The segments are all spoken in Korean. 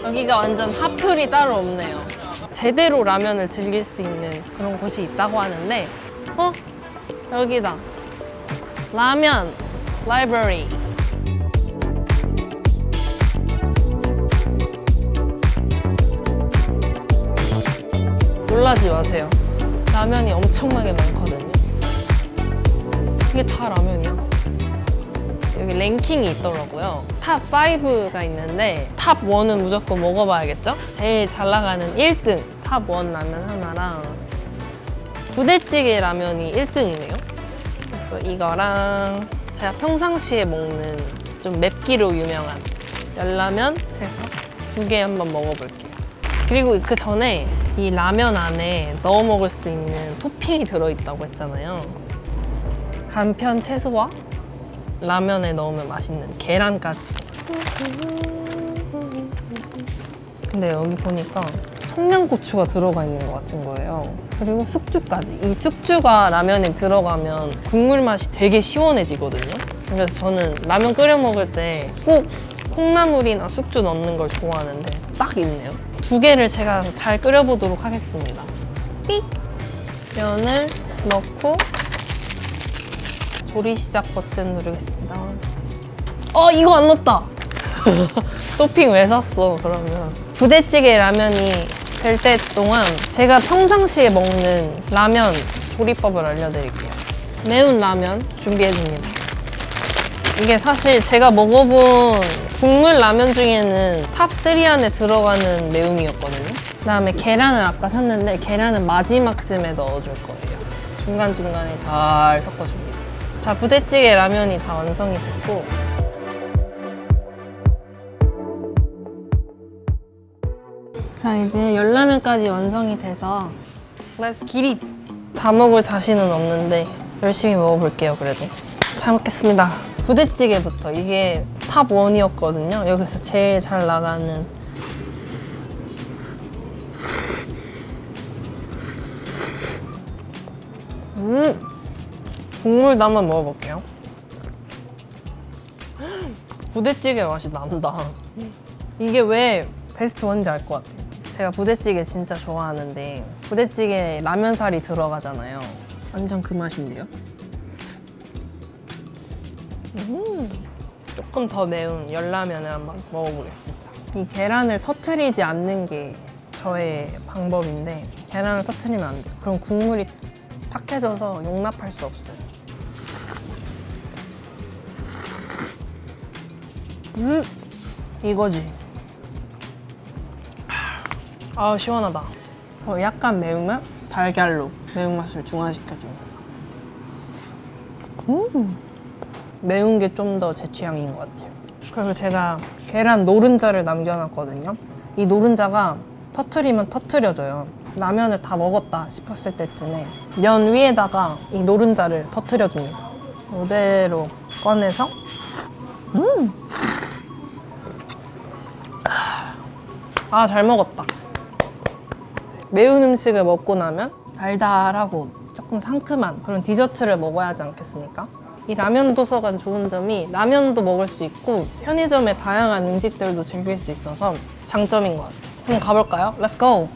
여기가 완전 핫플이 따로 없네요. 제대로 라면을 즐길 수 있는 그런 곳이 있다고 하는데 여기다. 라면 라이브러리. 놀라지 마세요. 라면이 엄청나게 많거든요. 이게 다 라면이야. 여기 랭킹이 있더라고요. 탑 5가 있는데 탑 1은 무조건 먹어봐야겠죠? 제일 잘 나가는 1등 탑 1 라면 하나랑 부대찌개 라면이 1등이네요. 그래서 이거랑 제가 평상시에 먹는 좀 맵기로 유명한 열라면 해서 2개 한번 먹어볼게요. 그리고 그 전에 이 라면 안에 넣어 먹을 수 있는 토핑이 들어있다고 했잖아요. 간편 채소와 라면에 넣으면 맛있는 계란까지. 근데 여기 보니까 청양고추가 들어가 있는 것 같은 거예요. 그리고 숙주까지. 이 숙주가 라면에 들어가면 국물 맛이 되게 시원해지거든요. 그래서 저는 라면 끓여 먹을 때 꼭 콩나물이나 숙주 넣는 걸 좋아하는데 딱 있네요. 2개를 제가 잘 끓여보도록 하겠습니다. 삑! 면을 넣고 조리 시작 버튼 누르겠습니다. 이거 안 넣었다! 토핑 왜 샀어, 그러면. 부대찌개 라면이 될 때 동안 제가 평상시에 먹는 라면 조리법을 알려드릴게요. 매운 라면 준비해줍니다. 이게 사실 제가 먹어본 국물 라면 중에는 탑 3 안에 들어가는 매움이었거든요. 그다음에 계란을 아까 샀는데 계란은 마지막쯤에 넣어줄 거예요. 중간중간에 잘 섞어줍니다. 자, 부대찌개 라면이 다 완성이 됐고 자, 이제 열라면까지 완성이 돼서 Let's get it! 다 먹을 자신은 없는데 열심히 먹어볼게요, 그래도. 잘 먹겠습니다. 부대찌개부터. 이게 탑 1이었거든요. 여기서 제일 잘 나가는 국물도 한번 먹어볼게요. 부대찌개 맛이 난다. 이게 왜 베스트 1인지 알 것 같아요. 제가 부대찌개 진짜 좋아하는데 부대찌개에 라면살이 들어가잖아요. 완전 그 맛인데요? 조금 더 매운 열라면을 한번 먹어보겠습니다. 이 계란을 터트리지 않는 게 저의 방법인데 계란을 터트리면 안 돼요. 그럼 국물이 탁해져서 용납할 수 없어요. 이거지. 시원하다. 약간 매우면 달걀로 매운맛을 중화시켜줍니다. 매운 게 좀 더 제 취향인 것 같아요. 그리고 제가 계란 노른자를 남겨놨거든요. 이 노른자가 터트리면 터트려져요. 라면을 다 먹었다 싶었을 때쯤에 면 위에다가 이 노른자를 터트려줍니다. 이대로 꺼내서 잘 먹었다. 매운 음식을 먹고 나면 달달하고 조금 상큼한 그런 디저트를 먹어야 하지 않겠습니까? 이 라면 도서관 좋은 점이 라면도 먹을 수 있고 편의점의 다양한 음식들도 즐길 수 있어서 장점인 것 같아요. 한번 가볼까요? Let's go!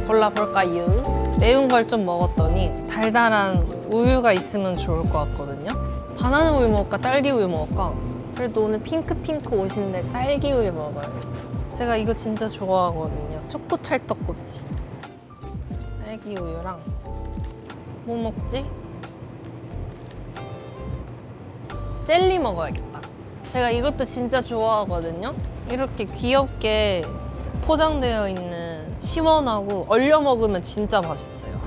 골라볼까요? 매운 걸 좀 먹었더니 달달한 우유가 있으면 좋을 것 같거든요. 바나나 우유 먹을까? 딸기 우유 먹을까? 그래도 오늘 핑크 옷인데 딸기 우유 먹어야겠다. 제가 이거 진짜 좋아하거든요. 초코 찰떡꼬치. 딸기 우유랑 뭐 먹지? 젤리 먹어야겠다. 제가 이것도 진짜 좋아하거든요. 이렇게 귀엽게 포장되어 있는 시원하고 얼려 먹으면 진짜 맛있어요.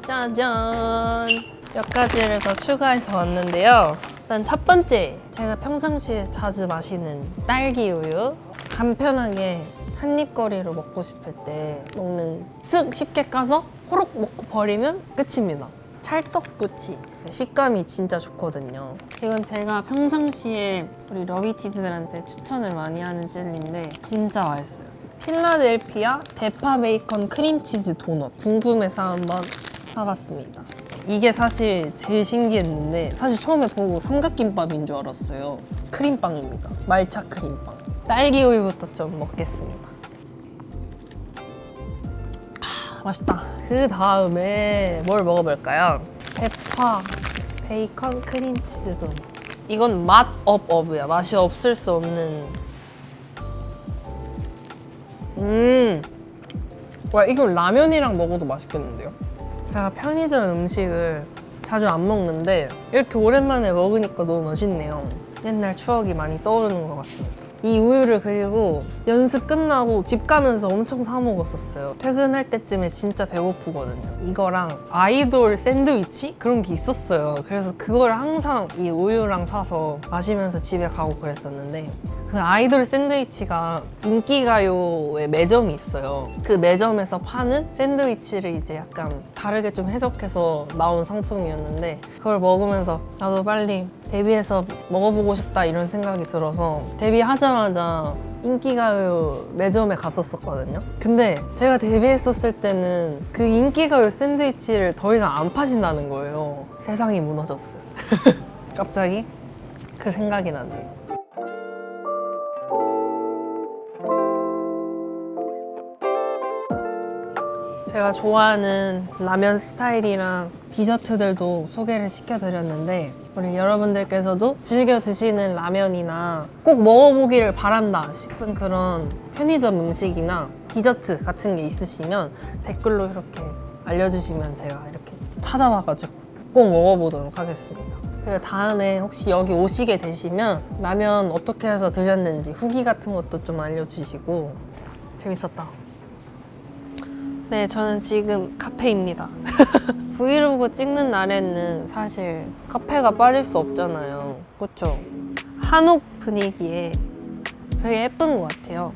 짜잔! 몇 가지를 더 추가해서 왔는데요. 일단 첫 번째, 제가 평상시에 자주 마시는 딸기 우유. 간편하게 한입거리로 먹고 싶을 때 먹는 쓱 쉽게 까서 호록 먹고 버리면 끝입니다. 찰떡꼬치. 식감이 진짜 좋거든요. 이건 제가 평상시에 우리 러비티들한테 추천을 많이 하는 젤리인데 진짜 맛있어요. 필라델피아 대파 베이컨 크림치즈 도넛. 궁금해서 한번 사봤습니다. 이게 사실 제일 신기했는데 사실 처음에 보고 삼각김밥인 줄 알았어요. 크림빵입니다. 말차 크림빵. 딸기 우유부터 좀 먹겠습니다. 맛있다. 그 다음에 뭘 먹어볼까요? 대파 베이컨 크림치즈 도넛. 이건 맛 업이야. 맛이 없을 수 없는. 와, 이걸 라면이랑 먹어도 맛있겠는데요? 제가 편의점 음식을 자주 안 먹는데 이렇게 오랜만에 먹으니까 너무 맛있네요. 옛날 추억이 많이 떠오르는 것 같습니다. 이 우유를 그리고 연습 끝나고 집 가면서 엄청 사 먹었었어요. 퇴근할 때쯤에 진짜 배고프거든요. 이거랑 아이돌 샌드위치? 그런 게 있었어요. 그래서 그걸 항상 이 우유랑 사서 마시면서 집에 가고 그랬었는데 그 아이돌 샌드위치가 인기가요의 매점이 있어요. 그 매점에서 파는 샌드위치를 이제 약간 다르게 좀 해석해서 나온 상품이었는데 그걸 먹으면서 나도 빨리 데뷔해서 먹어보고 싶다 이런 생각이 들어서 데뷔하자마자 인기가요 매점에 갔었거든요. 근데 제가 데뷔했었을 때는 그 인기가요 샌드위치를 더 이상 안 파신다는 거예요. 세상이 무너졌어요. 갑자기 그 생각이 났네요. 제가 좋아하는 라면 스타일이랑 디저트들도 소개를 시켜드렸는데 우리 여러분들께서도 즐겨 드시는 라면이나 꼭 먹어보기를 바란다 싶은 그런 편의점 음식이나 디저트 같은 게 있으시면 댓글로 이렇게 알려주시면 제가 이렇게 찾아와가지고 꼭 먹어보도록 하겠습니다. 그리고 다음에 혹시 여기 오시게 되시면 라면 어떻게 해서 드셨는지 후기 같은 것도 좀 알려주시고. 재밌었다. 네, 저는 지금 카페입니다. 브이로그 찍는 날에는 사실 카페가 빠질 수 없잖아요. 그렇죠? 한옥 분위기에 되게 예쁜 것 같아요.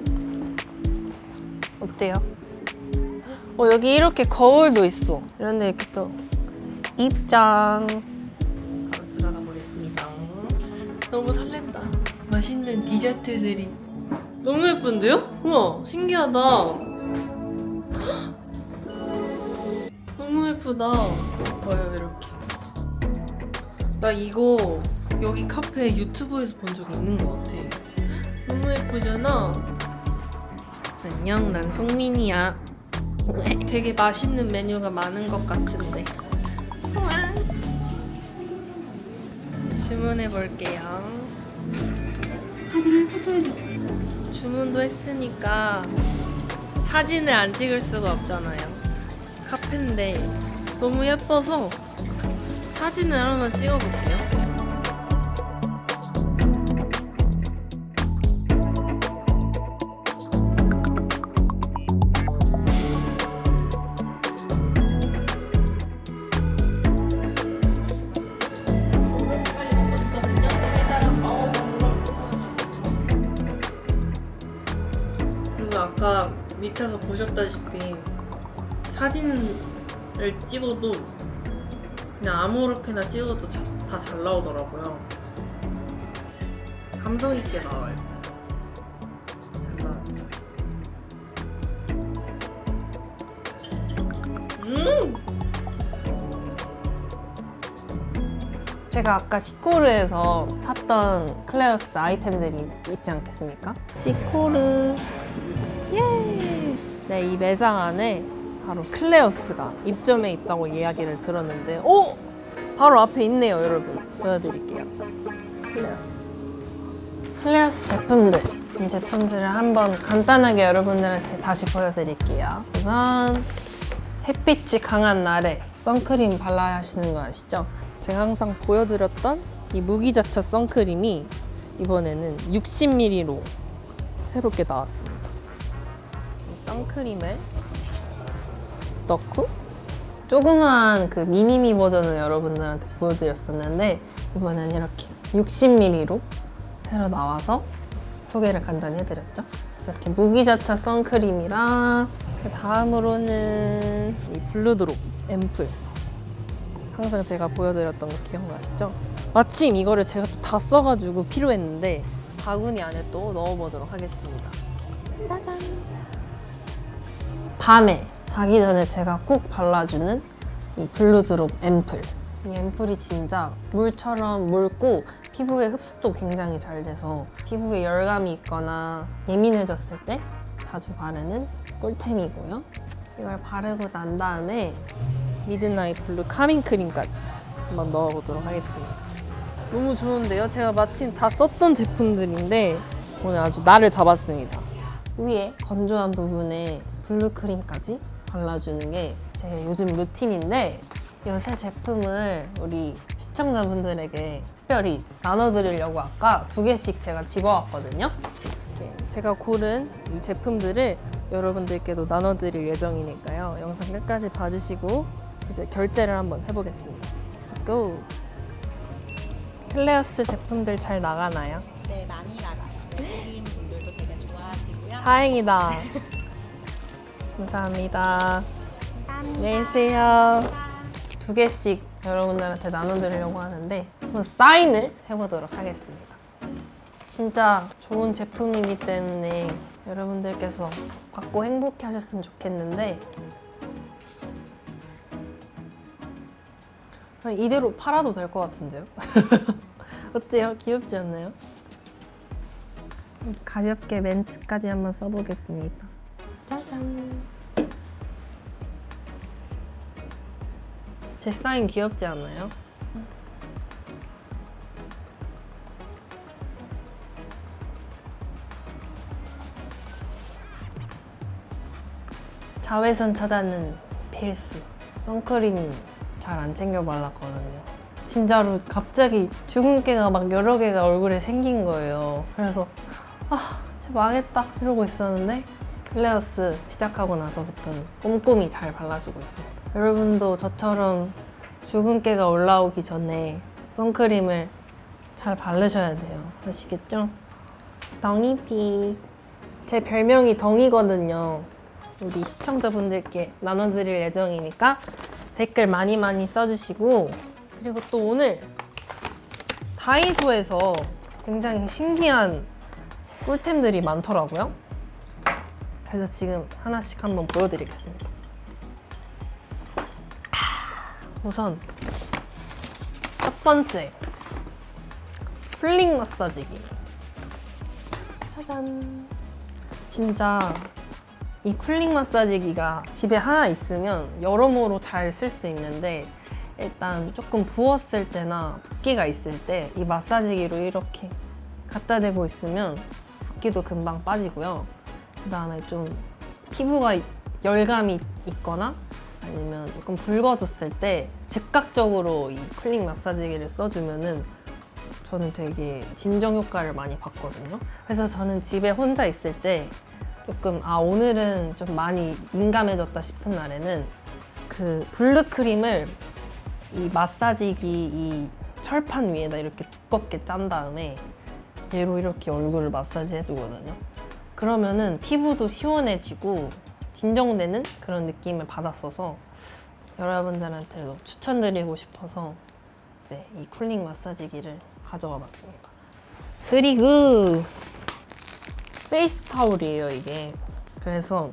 어때요? 여기 이렇게 거울도 있어. 이런데 이렇게 또 입장. 바로 들어가 보겠습니다. 너무 설렌다. 맛있는 디저트들이 너무 예쁜데요? 우와, 신기하다. 너무 예쁘다. 봐요, 이렇게. 나 이거 여기 카페 유튜브에서 본 적이 있는 것 같아. 너무 예쁘잖아. 안녕, 난 송민이야. 되게 맛있는 메뉴가 많은 것 같은데. 주문해 볼게요. 주문도 했으니까 사진을 안 찍을 수가 없잖아요. 카페인데 너무 예뻐서 사진을 한번 찍어볼게요. 빨리 먹고 싶거든요. 그리고 아까 밑에서 보셨다시피 사진을 찍어도 그냥 아무렇게나 찍어도 다 잘 나오더라고요. 감성 있게 나와요. 제가 아까 시코르에서 샀던 클레어스 아이템들이 있지 않겠습니까? 시코르 예! 네, 이 매장 안에 바로 클레어스가 입점해 있다고 이야기를 들었는데 오! 바로 앞에 있네요, 여러분. 보여드릴게요. 클레어스 제품들. 이 제품들을 한번 간단하게 여러분들한테 다시 보여드릴게요. 우선 햇빛이 강한 날에 선크림 발라야 하시는 거 아시죠? 제가 항상 보여드렸던 이 무기자차 선크림이 이번에는 60ml로 새롭게 나왔습니다. 이 선크림을 넣고 조그만 그 미니미 버전을 여러분들한테 보여드렸었는데 이번엔 이렇게 60ml로 새로 나와서 소개를 간단히 해드렸죠. 그래서 이렇게 무기자차 선크림이랑 그 다음으로는 이 블루드롭 앰플. 항상 제가 보여드렸던 거 기억나시죠? 마침 이거를 제가 또 다 써가지고 필요했는데 바구니 안에 또 넣어보도록 하겠습니다. 짜잔! 밤에 자기 전에 제가 꼭 발라주는 이 블루드롭 앰플. 이 앰플이 진짜 물처럼 묽고 피부에 흡수도 굉장히 잘 돼서 피부에 열감이 있거나 예민해졌을 때 자주 바르는 꿀템이고요. 이걸 바르고 난 다음에 미드나잇 블루 카밍 크림까지 한번 넣어보도록 하겠습니다. 너무 좋은데요? 제가 마침 다 썼던 제품들인데 오늘 아주 날을 잡았습니다. 위에 건조한 부분에 블루 크림까지 발라주는 게 제 요즘 루틴인데 이 세 제품을 우리 시청자분들에게 특별히 나눠드리려고 아까 2개씩 제가 집어왔거든요. 제가 고른 이 제품들을 여러분들께도 나눠드릴 예정이니까요. 영상 끝까지 봐주시고 이제 결제를 한번 해보겠습니다. Let's go! 클레어스 제품들 잘 나가나요? 네, 많이 나가요. 외국인 분들도 되게 좋아하시고요. 다행이다. 감사합니다. 안녕히 계세요. 2개씩 여러분들한테 나눠드리려고 하는데 한번 사인을 해보도록 하겠습니다. 진짜 좋은 제품이기 때문에 여러분들께서 받고 행복해 하셨으면 좋겠는데 그냥 이대로 팔아도 될 것 같은데요? 어때요? 귀엽지 않나요? 가볍게 멘트까지 한번 써보겠습니다. 짜잔! 제 사인 귀엽지 않나요? 자외선 차단은 필수. 선크림 잘 안 챙겨 발랐거든요. 진짜로 갑자기 주근깨가 막 여러 개가 얼굴에 생긴 거예요. 그래서 진짜 망했다 이러고 있었는데 클레어스 시작하고 나서부터는 꼼꼼히 잘 발라주고 있습니다. 여러분도 저처럼 주근깨가 올라오기 전에 선크림을 잘 바르셔야 돼요. 아시겠죠? 덩이피. 제 별명이 덩이거든요. 우리 시청자분들께 나눠드릴 예정이니까 댓글 많이 써주시고 그리고 또 오늘 다이소에서 굉장히 신기한 꿀템들이 많더라고요. 그래서 지금 하나씩 한번 보여드리겠습니다. 우선 첫 번째 쿨링 마사지기. 짜잔. 진짜 이 쿨링 마사지기가 집에 하나 있으면 여러모로 잘 쓸 수 있는데 일단 조금 부었을 때나 붓기가 있을 때 이 마사지기로 이렇게 갖다 대고 있으면 붓기도 금방 빠지고요. 그 다음에 좀 피부가 열감이 있거나 아니면 조금 붉어졌을 때 즉각적으로 이 쿨링 마사지기를 써주면은 저는 되게 진정 효과를 많이 봤거든요. 그래서 저는 집에 혼자 있을 때 조금 오늘은 좀 많이 민감해졌다 싶은 날에는 그 블루 크림을 이 마사지기 이 철판 위에다 이렇게 두껍게 짠 다음에 얘로 이렇게 얼굴을 마사지 해주거든요. 그러면은 피부도 시원해지고 진정되는 그런 느낌을 받았어서 여러분들한테도 추천드리고 싶어서 이 쿨링 마사지기를 가져와 봤습니다. 그리고 페이스 타올이에요, 이게. 그래서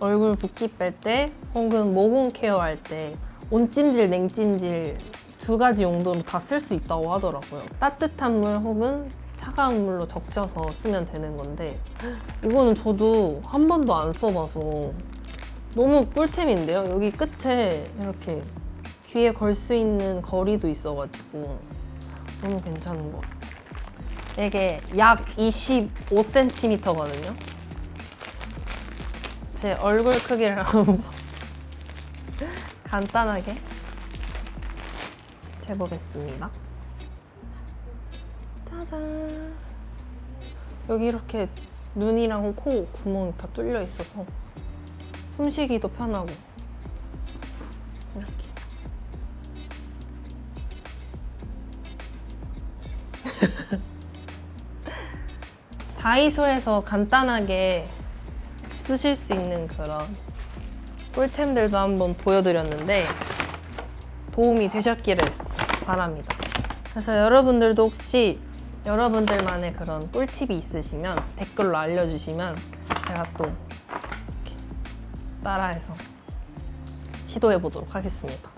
얼굴 붓기 뺄 때 혹은 모공 케어할 때 온찜질, 냉찜질 2가지 용도로 다 쓸 수 있다고 하더라고요. 따뜻한 물 혹은 차가운 물로 적셔서 쓰면 되는 건데 이거는 저도 한 번도 안 써봐서 너무 꿀템인데요? 여기 끝에 이렇게 귀에 걸 수 있는 거리도 있어가지고 너무 괜찮은 것 같아요. 이게 약 25cm거든요. 제 얼굴 크기를 한번 간단하게 재보겠습니다. 짜잔. 여기 이렇게 눈이랑 코 구멍이 다 뚫려 있어서 숨쉬기도 편하고 이렇게. 다이소에서 간단하게 쓰실 수 있는 그런 꿀템들도 한번 보여드렸는데 도움이 되셨기를 바랍니다. 그래서 여러분들도 혹시 여러분들만의 그런 꿀팁이 있으시면 댓글로 알려주시면 제가 또 이렇게 따라해서 시도해 보도록 하겠습니다.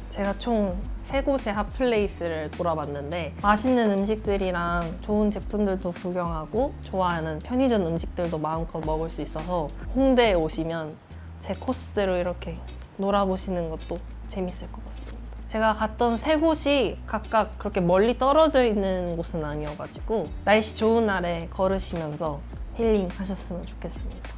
제가 총 3곳의 핫플레이스를 돌아봤는데 맛있는 음식들이랑 좋은 제품들도 구경하고 좋아하는 편의점 음식들도 마음껏 먹을 수 있어서 홍대에 오시면 제 코스대로 이렇게 놀아보시는 것도 재밌을 것 같습니다. 제가 갔던 3곳이 각각 그렇게 멀리 떨어져 있는 곳은 아니어가지고 날씨 좋은 날에 걸으시면서 힐링 하셨으면 좋겠습니다.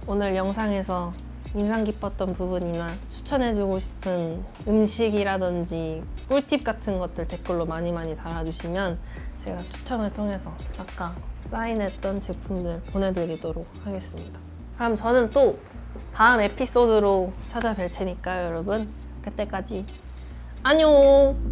오늘 영상에서 인상 깊었던 부분이나 추천해주고 싶은 음식이라든지 꿀팁 같은 것들 댓글로 많이 달아주시면 제가 추첨을 통해서 아까 사인했던 제품들 보내드리도록 하겠습니다. 그럼 저는 또 다음 에피소드로 찾아뵐 테니까요, 여러분. 그때까지 안녕!